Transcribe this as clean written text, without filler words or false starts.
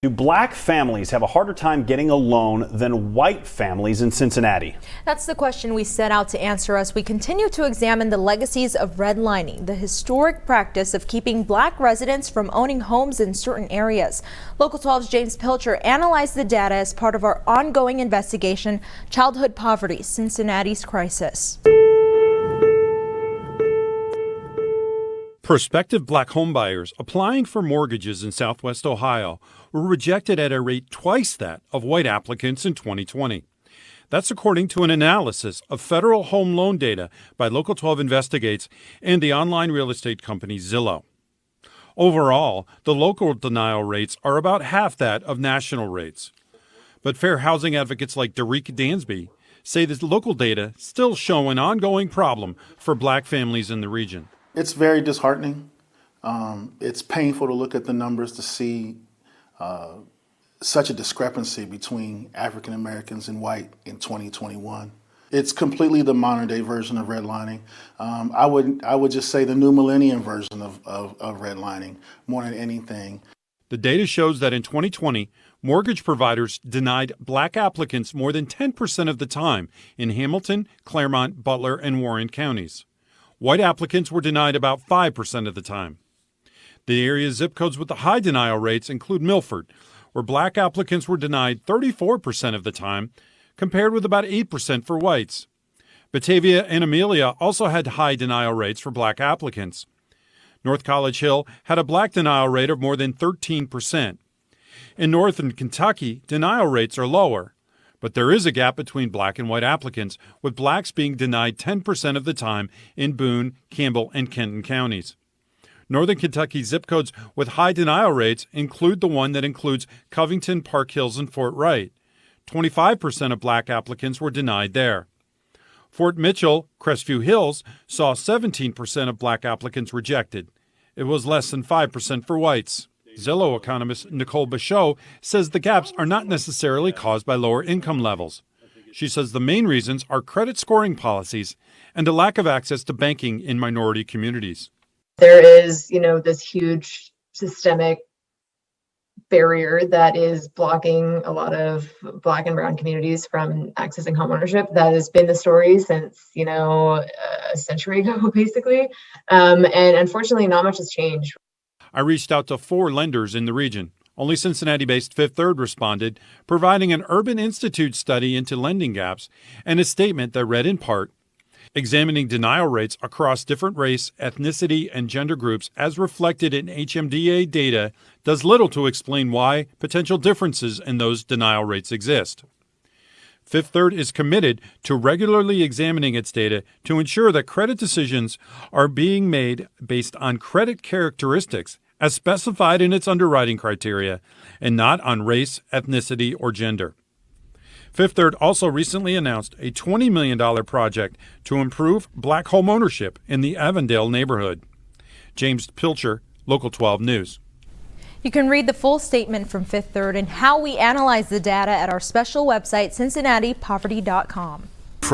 Do black families have a harder time getting a loan than white families in Cincinnati? That's the question we set out to answer as we continue to examine the legacies of redlining, the historic practice of keeping black residents from owning homes in certain areas. Local 12's James Pilcher analyzed the data as part of our ongoing investigation, Childhood Poverty, Cincinnati's Crisis. Prospective black homebuyers applying for mortgages in Southwest Ohio were rejected at a rate twice that of white applicants in 2020. That's according to an analysis of federal home loan data by Local 12 Investigates and the online real estate company Zillow. Overall, the local denial rates are about half that of national rates. But fair housing advocates like Derek Dansby say that local data still show an ongoing problem for black families in the region. It's very disheartening. It's painful to look at the numbers to see such a discrepancy between African Americans and white in 2021. It's completely the modern day version of redlining. I would just say the new millennium version of redlining more than anything. The data shows that in 2020, mortgage providers denied black applicants more than 10% of the time in Hamilton, Claremont, Butler, and Warren counties. White applicants were denied about 5% of the time. The area's zip codes with the high denial rates include Milford, where black applicants were denied 34% of the time, compared with about 8% for whites. Batavia and Amelia also had high denial rates for black applicants. North College Hill had a black denial rate of more than 13%. In Northern Kentucky, denial rates are lower. But there is a gap between black and white applicants, with blacks being denied 10% of the time in Boone, Campbell, and Kenton counties. Northern Kentucky zip codes with high denial rates include the one that includes Covington, Park Hills, and Fort Wright. 25% of black applicants were denied there. Fort Mitchell, Crestview Hills, saw 17% of black applicants rejected. It was less than 5% for whites. Zillow economist Nicole Bichot says the gaps are not necessarily caused by lower income levels. She says the main reasons are credit scoring policies and a lack of access to banking in minority communities. There is, this huge systemic barrier that is blocking a lot of black and brown communities from accessing homeownership. That has been the story since, a century ago, basically. And unfortunately, not much has changed. I reached out to 4 lenders in the region. Only Cincinnati-based Fifth Third responded, providing an Urban Institute study into lending gaps and a statement that read in part, examining denial rates across different race, ethnicity, and gender groups as reflected in HMDA data does little to explain why potential differences in those denial rates exist. Fifth Third is committed to regularly examining its data to ensure that credit decisions are being made based on credit characteristics as specified in its underwriting criteria and not on race, ethnicity, or gender. Fifth Third also recently announced a $20 million project to improve black home ownership in the Avondale neighborhood. James Pilcher, Local 12 News. You can read the full statement from Fifth Third and how we analyze the data at our special website, CincinnatiPoverty.com.